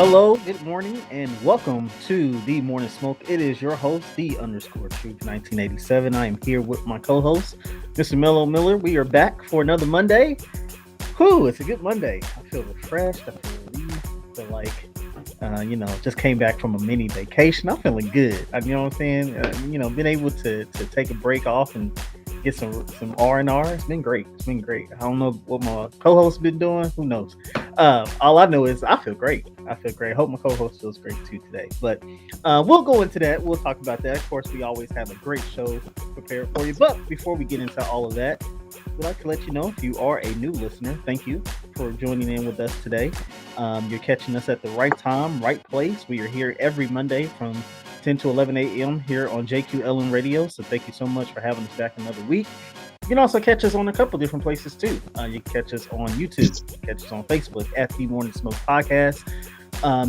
Hello, good morning, and welcome to the Morning Smoke. It is your host, the underscore truth 1987. I am here with my co-host, Mr. Mello Miller. We are back for another Monday. Whew, it's a good Monday. I feel refreshed. I feel relieved. I feel like, just came back from a mini vacation. I'm feeling good. You know what I'm saying? Been able to take a break off and get some R&R. It's been great. It's been great. I don't know what my co-host's been doing. Who knows? All I know is I feel great. I feel great. I hope my co-host feels great too today. But we'll go into that. We'll talk about that. Of course, we always have a great show prepared for you. But before we get into all of that, we'd like to let you know if you are a new listener, thank you for joining in with us today. You're catching us at the right time, right place. We are here every Monday from 10 to 11 a.m. here on JQLM Radio. So thank you so much for having us back another week. You can also catch us on a couple different places too. You can catch us on YouTube, you can catch us on Facebook at the Morning Smoke Podcast.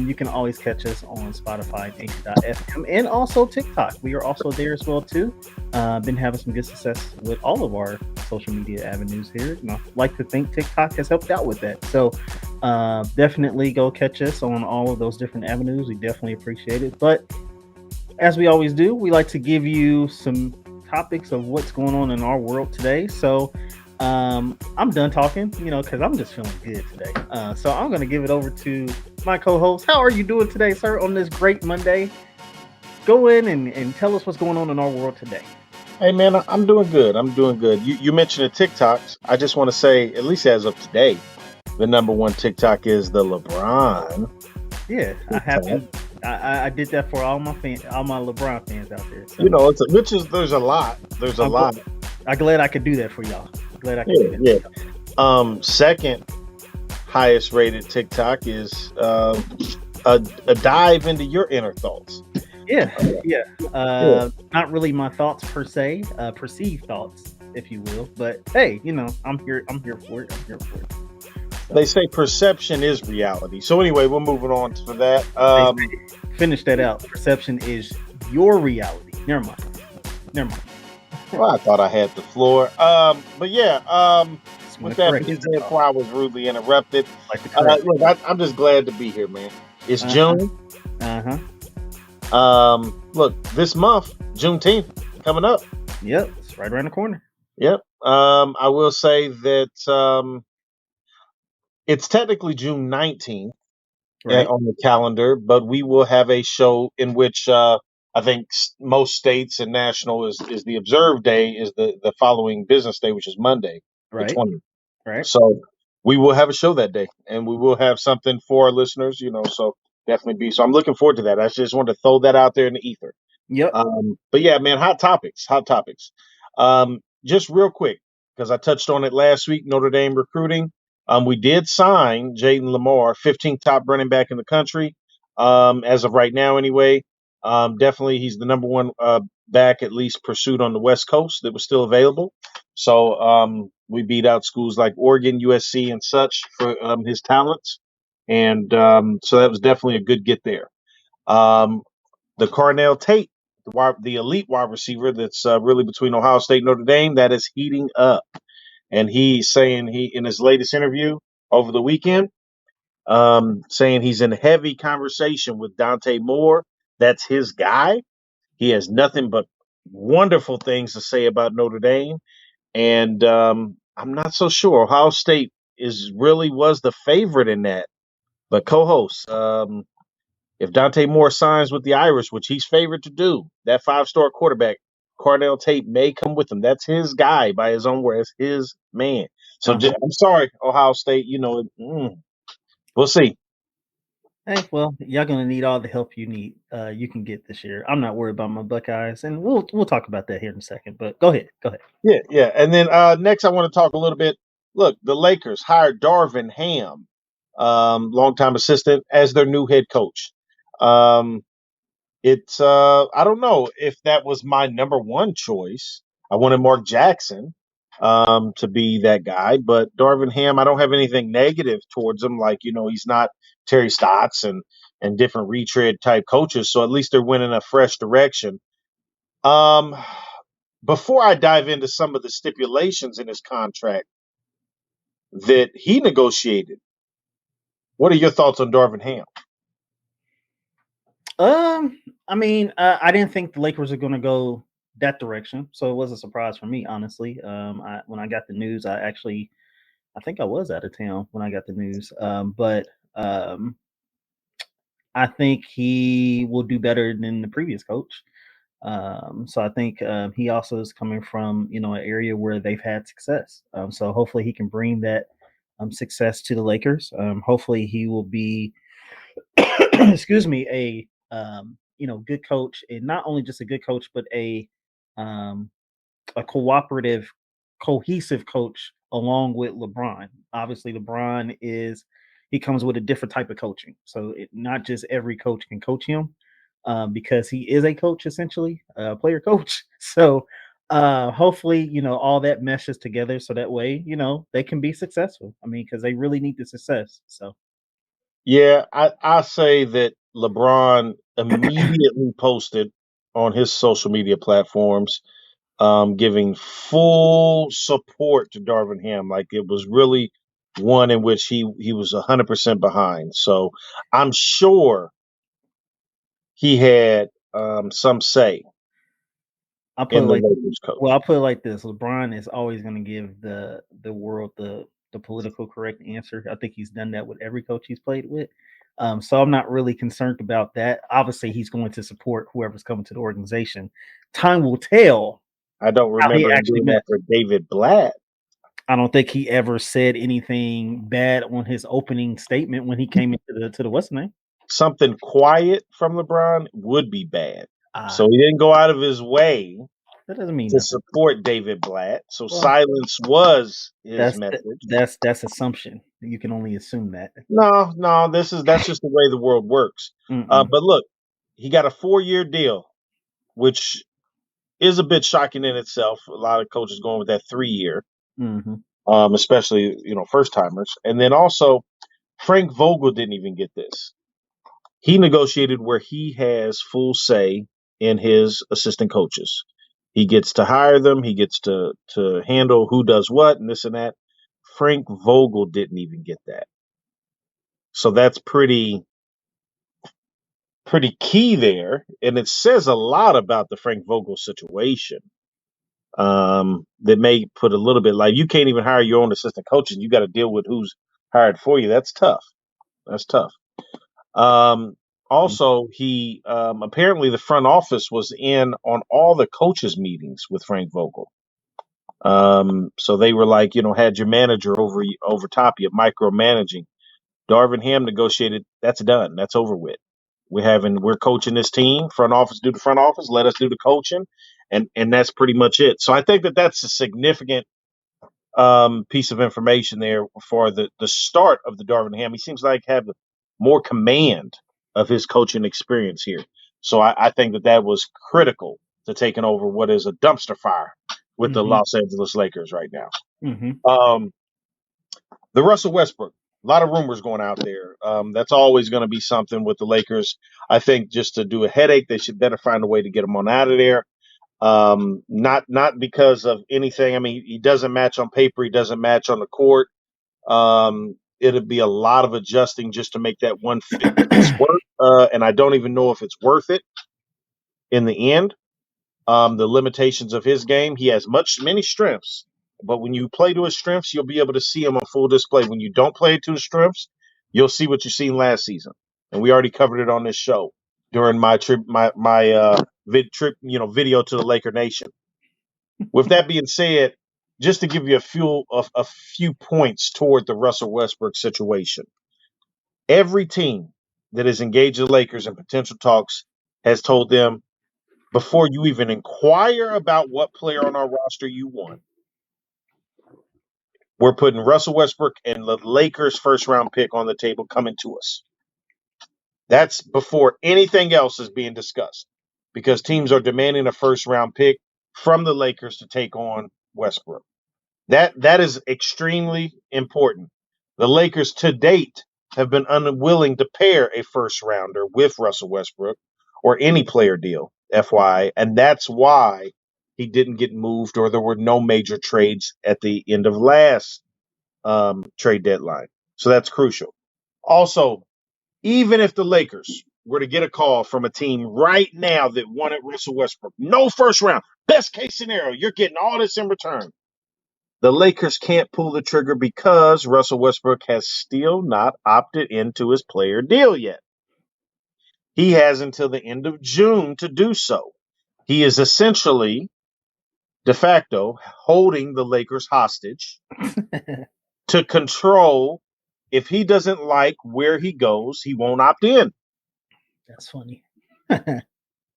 You can always catch us on Spotify and Anchor.fm and also TikTok. We are also there as well too. Been having some good success with all of our social media avenues here. And I like to think TikTok has helped out with that. So definitely go catch us on all of those different avenues. We definitely appreciate it. But as we always do, we like to give you some topics of what's going on in our world today. So I'm done talking, because I'm just feeling good today. So I'm going to give it over to my co-host. How are you doing today, sir, on this great Monday? Go in and tell us what's going on in our world today. Hey, man, I'm doing good. I'm doing good. You mentioned the TikToks. I just want to say, at least as of today, the number one TikTok is the LeBron. Yeah, I did that for all my LeBron fans out there. So. There's a lot. There's a lot. I'm glad I could do that for y'all. Glad I could do that. Yeah. Second highest rated TikTok is a dive into your inner thoughts. Yeah. Not really my thoughts per se, perceived thoughts, if you will. But hey, I'm here for it. They say perception is reality. So anyway, we're moving on to that. Finish that out. Perception is your reality. Never mind. Well, I thought I had the floor. But yeah. With that being said, before I was rudely interrupted, look, I'm just glad to be here, man. It's June. Look, this month, Juneteenth, coming up. Yep, it's right around the corner. Yep. I will say that it's technically June 19th on the calendar, but we will have a show in which I think most states and national is the observed day is the following business day, which is Monday, the 20th. Right. So we will have a show that day, and we will have something for our listeners, so definitely be. So I'm looking forward to that. I just wanted to throw that out there in the ether. Yep. But yeah, man, hot topics. Just real quick, because I touched on it last week, Notre Dame recruiting. We did sign Jaden Lamar, 15th top running back in the country, as of right now anyway. Definitely he's the number one back, at least pursued on the West Coast that was still available. So we beat out schools like Oregon, USC, and such for his talents. And so that was definitely a good get there. The Carnell Tate, the elite wide receiver that's really between Ohio State and Notre Dame, that is heating up. And he's saying in his latest interview over the weekend, saying he's in heavy conversation with Dante Moore. That's his guy. He has nothing but wonderful things to say about Notre Dame. And I'm not so sure. Ohio State was the favorite in that. But co-host, if Dante Moore signs with the Irish, which he's favored to do, that 5-star quarterback, Carnell Tate may come with him. That's his guy by his own word. It's his man. So I'm sorry, Ohio State. We'll see. Hey, well, y'all gonna need all the help you can get this year. I'm not worried about my Buckeyes, and we'll talk about that here in a second. But go ahead. Yeah. And then next, I want to talk a little bit. Look, the Lakers hired Darvin Ham, longtime assistant, as their new head coach. It's I don't know if that was my number one choice. I wanted Mark Jackson to be that guy, but Darvin Ham, I don't have anything negative towards him. Like, he's not Terry Stotts and different retread type coaches. So at least they're winning a fresh direction. Before I dive into some of the stipulations in his contract that he negotiated, what are your thoughts on Darvin Ham? I mean, I didn't think the Lakers were going to go that direction, so it was a surprise for me, honestly. When I got the news, I think I was out of town when I got the news. But um, I think he will do better than the previous coach. So I think he also is coming from an area where they've had success. So hopefully he can bring that success to the Lakers. Hopefully he will be, excuse me, a good coach, and not only just a good coach, but um, a cooperative, cohesive coach along with LeBron. Obviously, LeBron is he comes with a different type of coaching, so not just every coach can coach him because he is a coach essentially, a player coach. So hopefully, all that meshes together so that way, they can be successful. I mean, because they really need the success. So Yeah, I say that LeBron immediately posted on his social media platforms, giving full support to Darvin Ham. Like it was really one in which he was 100% behind. So I'm sure he had some say I'll put in it the like Lakers Well, coach. I'll put it like this: LeBron is always going to give the world the political correct answer. I think he's done that with every coach he's played with. So I'm not really concerned about that. Obviously, he's going to support whoever's coming to the organization. Time will tell I don't how he remember him actually doing that meant. for David Blatt. I don't think he ever said anything bad on his opening statement when he came into the what's the name? Something quiet from LeBron would be bad. Ah, So he didn't go out of his way that doesn't mean to nothing. support David Blatt. So Well, silence was his message. that's assumption. You can only assume that. No, no, that's just the way the world works. Mm-mm, But look, he got a 4-year deal, which is a bit shocking in itself. A lot of coaches going with that 3-year, mm-hmm. especially first timers. And then also Frank Vogel didn't even get this. He negotiated where he has full say in his assistant coaches. He gets to hire them. He gets to handle who does what and this and that. Frank Vogel didn't even get that. So that's pretty key there, and it says a lot about the Frank Vogel situation. That may put a little bit like you can't even hire your own assistant coaches. You got to deal with who's hired for you. That's tough. That's tough. Um, Also, he apparently the front office was in on all the coaches' meetings with Frank Vogel. So they were like, had your manager over top of you, micromanaging. Darvin Ham negotiated. That's done. That's over with. We're coaching this team. Front office do the front office. Let us do the coaching, and that's pretty much it. So I think that that's a significant piece of information there for the start of the Darvin Ham. He seems like have more command of his coaching experience here. So I think that was critical to taking over what is a dumpster fire with the Mm-hmm. Los Angeles Lakers right now. Mm-hmm. Um, the Russell Westbrook, a lot of rumors going out there. That's always going to be something with the Lakers. I think just to do a headache, they should better find a way to get him on out of there. Not because of anything. I mean, he doesn't match on paper. He doesn't match on the court. It'd be a lot of adjusting just to make that one piece work. And I don't even know if it's worth it in the end. The limitations of his game. He has many strengths, but when you play to his strengths, you'll be able to see him on full display. When you don't play to his strengths, you'll see what you seen last season, and we already covered it on this show during my trip, video to the Laker Nation. With that being said, just to give you a few points toward the Russell Westbrook situation, every team that is engaged the Lakers in potential talks has told them before you even inquire about what player on our roster you want, we're putting Russell Westbrook and the Lakers' first round pick on the table coming to us. That's before anything else is being discussed because teams are demanding a first round pick from the Lakers to take on Westbrook. That is extremely important. The Lakers to date have been unwilling to pair a first rounder with Russell Westbrook or any player deal, FYI, and that's why he didn't get moved or there were no major trades at the end of last trade deadline. So that's crucial. Also, even if the Lakers were to get a call from a team right now that wanted Russell Westbrook, no first round, best case scenario, you're getting all this in return. The Lakers can't pull the trigger because Russell Westbrook has still not opted into his player deal yet. He has until the end of June to do so. He is essentially, de facto, holding the Lakers hostage to control. If he doesn't like where he goes, he won't opt in. That's funny.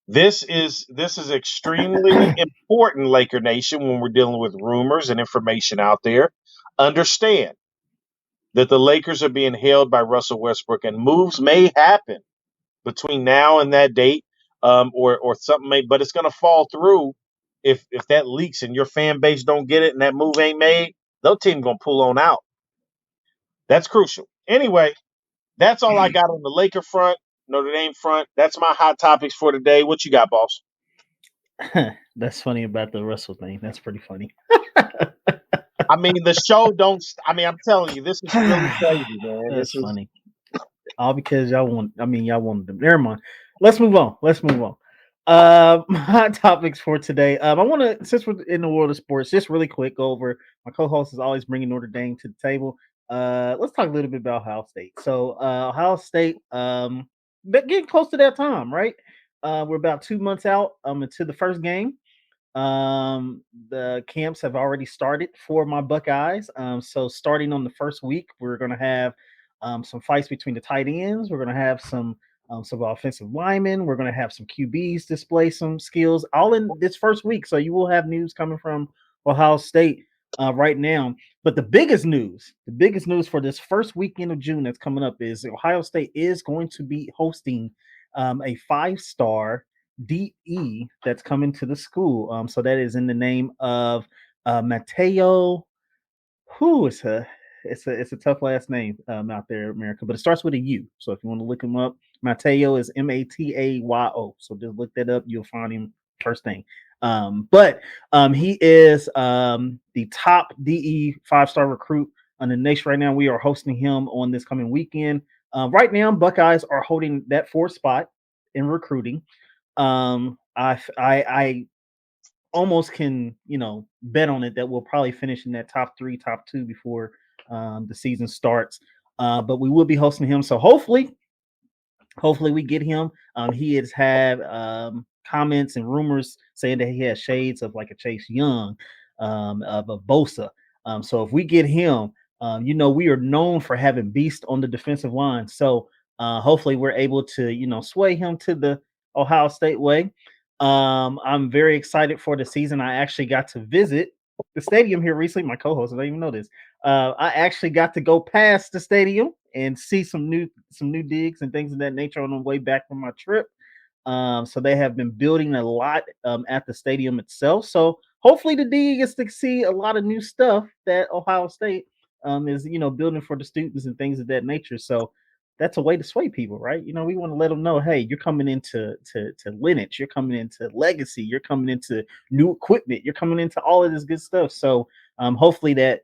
This is extremely important, Laker Nation, when we're dealing with rumors and information out there. Understand that the Lakers are being held by Russell Westbrook, and moves may happen between now and that date, or something may, but it's going to fall through if that leaks and your fan base don't get it and that move ain't made. Those team going to pull on out. That's crucial. Anyway, that's all I got on the Laker front, Notre Dame front. That's my hot topics for today. What you got, boss? That's funny about the Russell thing. That's pretty funny. I mean, the show don't. I mean, I'm telling you, this is really crazy, man. That's This is funny. All because y'all want. I mean, y'all wanted them. Never mind. Let's move on. Let's move on. My topics for today. I want to, since we're in the world of sports, just really quick go over. My co-host is always bringing Notre Dame to the table. Let's talk a little bit about Ohio State. So, Ohio State, but getting close to that time, right? We're about 2 months out until the first game. The camps have already started for my Buckeyes. So starting on the first week, we're going to have some fights between the tight ends. We're going to have some offensive linemen. We're going to have some QBs display some skills all in this first week. So you will have news coming from Ohio State right now. But the biggest news for this first weekend of June that's coming up is Ohio State is going to be hosting a 5-star DE that's coming to the school. So that is in the name of Mateo. Who is a it's a tough last name out there, America, but it starts with a U. So if you want to look him up, Mateo is Matayo. So just look that up. You'll find him first thing. But he is the top DE 5-star recruit on the nation right now. We are hosting him on this coming weekend. Right now, Buckeyes are holding that 4th spot in recruiting. I almost can bet on it that we'll probably finish in that top 3, top 2 before the season starts. But we will be hosting him, so hopefully we get him. He has had comments and rumors saying that he has shades of like a Chase Young, of a Bosa. So if we get him, we are known for having beast on the defensive line. So hopefully we're able to sway him to the Ohio State way. I'm very excited for the season. I actually got to visit the stadium here recently. My co-host, I don't even know this. I actually got to go past the stadium and see some new digs and things of that nature on the way back from my trip. So they have been building a lot at the stadium itself. So hopefully the D gets to see a lot of new stuff that Ohio State is building for the students and things of that nature. So that's a way to sway people, right? We want to let them know, hey, you're coming into to lineage, you're coming into legacy, you're coming into new equipment, you're coming into all of this good stuff. So hopefully that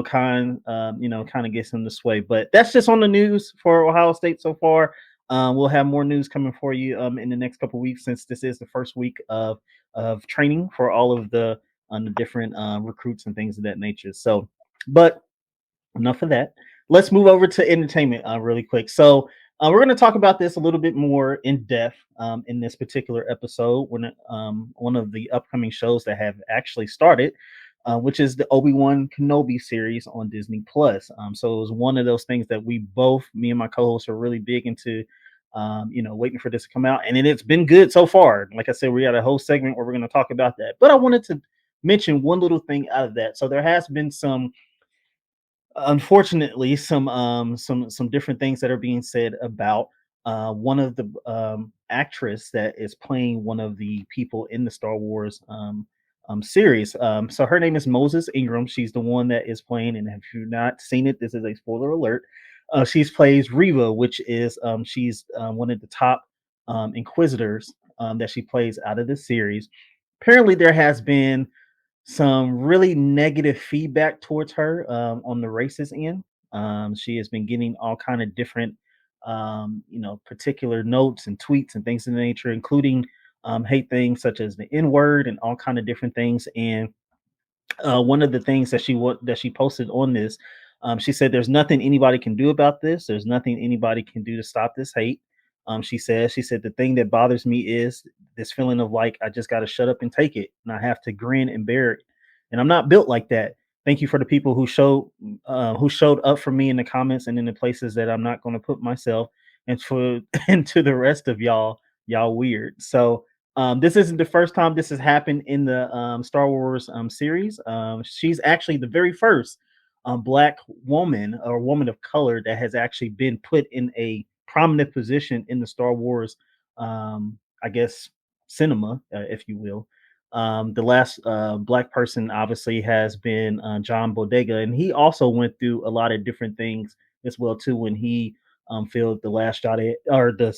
kind of gets them to sway. But that's just on the news for Ohio State so far. We'll have more news coming for you in the next couple of weeks, since this is the first week of training for all of the different recruits and things of that nature. So, but enough of that. Let's move over to entertainment really quick. So we're going to talk about this a little bit more in depth in this particular episode. When one of the upcoming shows that have actually started, which is the Obi-Wan Kenobi series on Disney Plus. So it was one of those things that me and my co-hosts, are really big into. Waiting for this to come out, and it's been good so far. Like I said, we got a whole segment where we're going to talk about that. But I wanted to mention one little thing out of that. So there has been some, unfortunately, some different things that are being said about one of the actress that is playing one of the people in the Star Wars series. So her name is Moses Ingram. She's the one that is playing, and if you've not seen it, this is a spoiler alert. She's plays Reva, which is she's one of the top inquisitors that she plays out of the series. Apparently, there has been some really negative feedback towards her on the racist end. She has been getting all kind of different particular notes and tweets and things of the nature, including hate things such as the N word and all kind of different things. And one of the things that she posted on this, she said, "There's nothing anybody can do about this. There's nothing anybody can do to stop this hate." She said the thing that bothers me is this feeling of like I just got to shut up and take it, and I have to grin and bear it. And I'm not built like that. Thank you for the people who showed up for me in the comments and in the places that I'm not going to put myself, and for and to the rest of y'all weird. So this isn't the first time this has happened in the Star Wars series. She's actually the very first black woman or woman of color that has actually been put in a prominent position in the Star Wars, I guess, cinema, if you will. The last black person obviously has been John Bodega, and he also went through a lot of different things as well too when he filled the last Jedi or the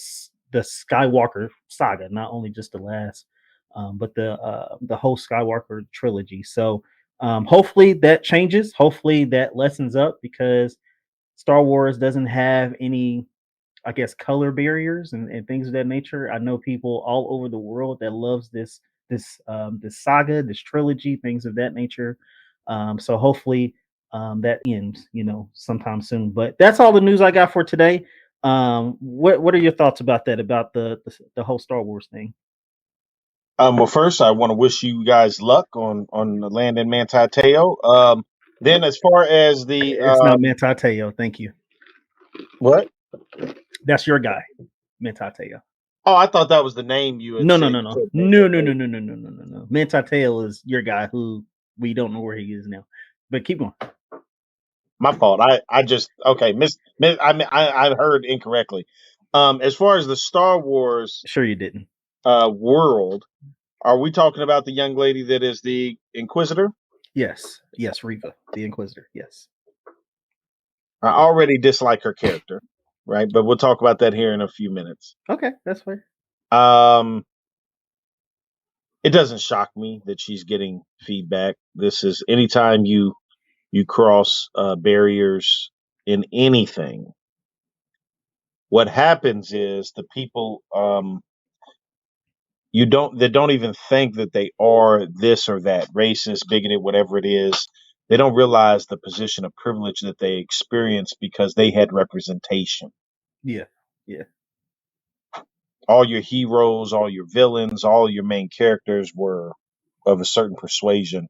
Skywalker saga, not only just the last, but the whole Skywalker trilogy. So hopefully that changes. Hopefully that lessens up because Star Wars doesn't have any, I guess, color barriers and things of that nature. I know people all over the world that loves this saga, this trilogy, things of that nature. So hopefully that ends, sometime soon. But that's all the news I got for today. What are your thoughts about that? About the whole Star Wars thing? Well, first, I want to wish you guys luck on the land in Manti Teo. Then, as far as the It's not Mentateo. Thank you. what? That's your guy, Mentateo. Oh, I thought that was the name you had No, no, said. no, You no, said no, no, no, Manti no, no, no, no, no, no. Mentateo is your guy who we don't know where he is now. But keep going. My fault. I just okay. I heard incorrectly. As far as the Star Wars Sure, you didn't. world, are we talking about the young lady that is the Inquisitor? Yes, yes, Riva, the Inquisitor. Yes. I already dislike her character, right? But we'll talk about that here in a few minutes. Okay, that's fair. Um, it doesn't shock me that she's getting feedback. This is anytime you cross barriers in anything. What happens is the people you don't that don't even think that they are this or that, racist, bigoted, whatever it is. They don't realize the position of privilege that they experience because they had representation. Yeah, yeah, All your heroes, all your villains, all your main characters were of a certain persuasion.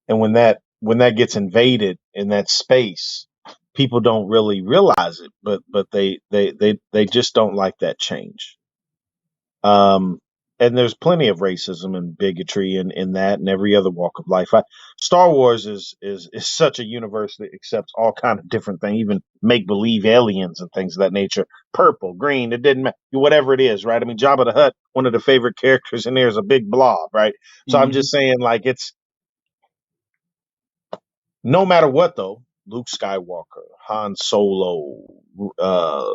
And when that gets invaded in that space, people don't really realize it, but they just don't like that change. Um, and there's plenty of racism and bigotry in that and every other walk of life. Star Wars is such a universe that accepts all kind of different things, even make believe aliens and things of that nature. Purple, green, it didn't matter, whatever it is, right? I mean, Jabba the Hutt, one of the favorite characters in there is a big blob, right? So I'm hmm just saying, like, it's no matter what though. Luke Skywalker, Han Solo, uh,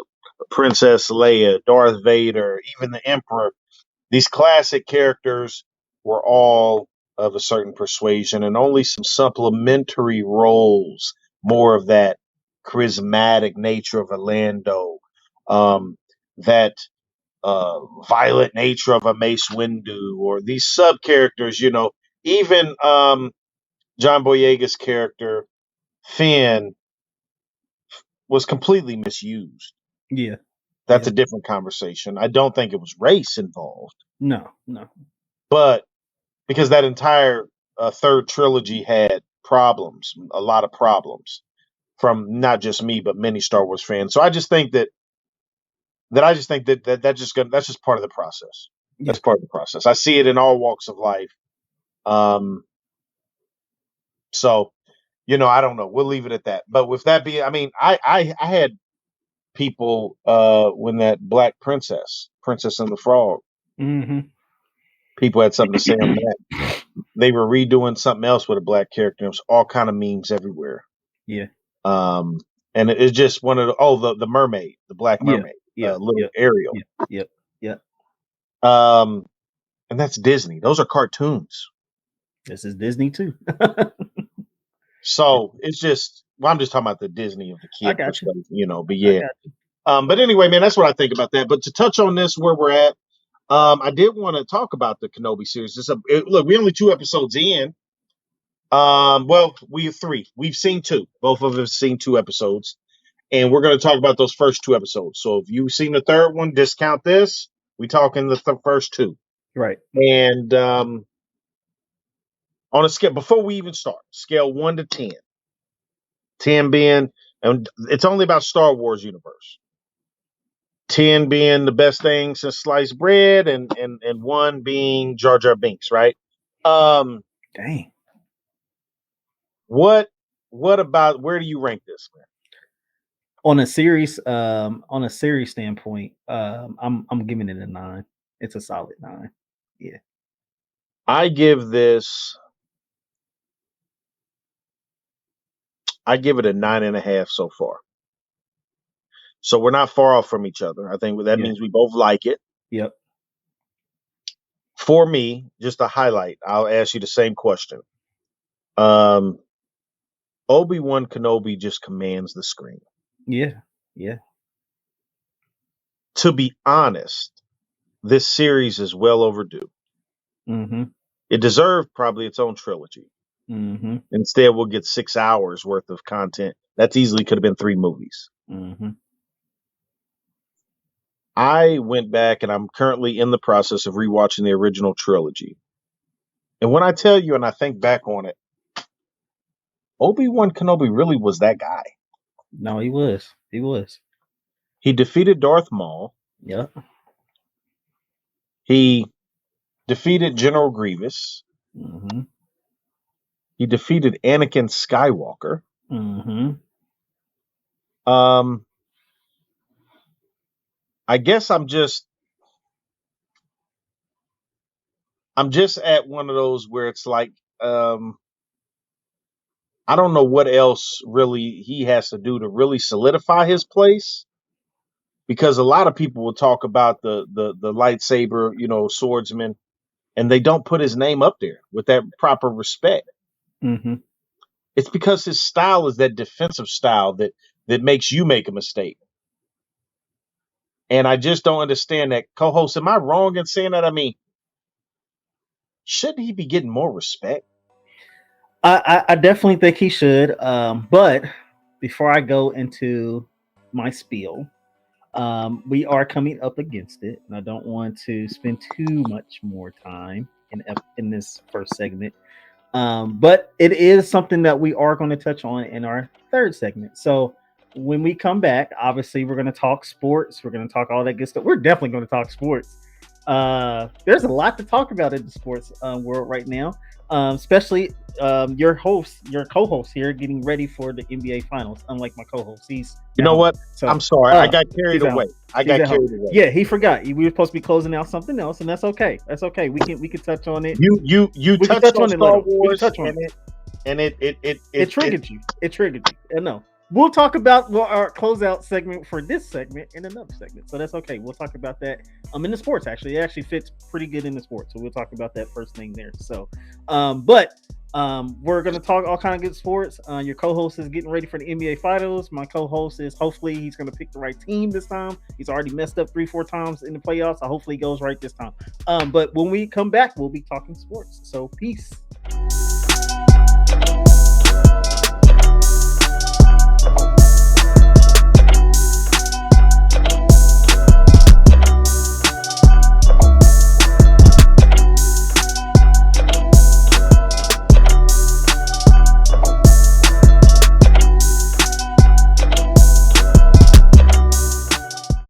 Princess Leia, Darth Vader, even the Emperor, these classic characters were all of a certain persuasion, and only some supplementary roles, more of that charismatic nature of a Lando, that violent nature of a Mace Windu, or these sub characters. Even John Boyega's character Finn was completely misused. yeah, That's yeah. a different conversation. I don't think it was race involved, No, no. but because that entire third trilogy had problems, a lot of problems from not just me but many Star Wars fans. So I just think that's just part of the process. Yeah. That's part of the process. I see it in all walks of life. Um, so I don't know. We'll leave it at that. But with that being, I mean, I had people when that Black Princess and the Frog, hmm people had something to say on that. They were redoing something else with a black character. There was all kind of memes everywhere. Yeah, Um, and it's just one of the mermaid, the black yeah, mermaid, yeah, little yeah, Ariel. yeah, yeah, yeah. Um, and that's Disney. Those are cartoons. This is Disney too. So it's just Well, I'm just talking about the Disney of the I kid got you. perspective, but I yeah. got you. But anyway, man, that's what I think about that. But to touch on this, where we're at, I did want to talk about the Kenobi series. Look, we only 2 episodes in. Well, we have 3. We've seen 2. Both of us have seen 2 episodes, and we're going to talk about those first 2 episodes. So if you've seen the third one, discount this. We talking the first 2, Right. and on a scale before we even start, scale 1 to 10. 10 being, and it's only about Star Wars universe. 10 being the best thing since sliced bread, and 1 being Jar Jar Binks, right? Dang. What about, where do you rank this, man? On a series standpoint, I'm giving it a 9. It's a solid 9. Yeah. I give it a 9.5 so far. So we're not far off from each other. I think that means we both like it. Yep. For me, just a highlight, I'll ask you the same question. ObiWan Kenobi just commands the screen. Yeah. Yeah. To be honest, this series is well overdue. Mm-hmm. It deserved probably its own trilogy. Mm-hmm. Instead, we'll get 6 hours worth of content. That's easily could have been 3 movies. Mm-hmm. I went back and I'm currently in the process of rewatching the original trilogy. And when I tell you and I think back on it, Obi-Wan Kenobi really was that guy. No, he was. He was. He defeated Darth Maul. Yep. He defeated General Grievous. Mm-hmm. He defeated Anakin Skywalker. Mm-hmm. I guess I'm just at one of those where it's like, I don't know what else really he has to do to really solidify his place, because a lot of people will talk about the lightsaber, swordsman, and they don't put his name up there with that proper respect. Mm-hmm. It's because his style is that defensive style that makes you make a mistake. And I just don't understand that. Co-host, am I wrong in saying that? I mean, shouldn't he be getting more respect? I definitely think he should. But before I go into my spiel, we are coming up against it, and I don't want to spend too much more time in this first segment. But it is something that we are going to touch on in our third segment. So when we come back, obviously we're going to talk sports. We're going to talk all that good stuff. We're definitely going to talk sports. There's a lot to talk about in the sports world right now, especially your co-host here, getting ready for the NBA Finals. Unlike my co-host, he's you know what? So, I'm sorry, I got carried away. Yeah, he forgot. We were supposed to be closing out something else, and that's okay. That's okay. We can touch on it. You touched on Star Wars, and it triggered you. It triggered you. No. We'll talk about our closeout segment for this segment in another segment. So that's okay. We'll talk about that in the sports, actually. It actually fits pretty good in the sports. So we'll talk about that first thing there. So we're going to talk all kind of good sports. Your co-host is getting ready for the NBA Finals. My co-host is hopefully he's going to pick the right team this time. He's already messed up 3-4 times in the playoffs. So hopefully he goes right this time. But when we come back, we'll be talking sports. So peace.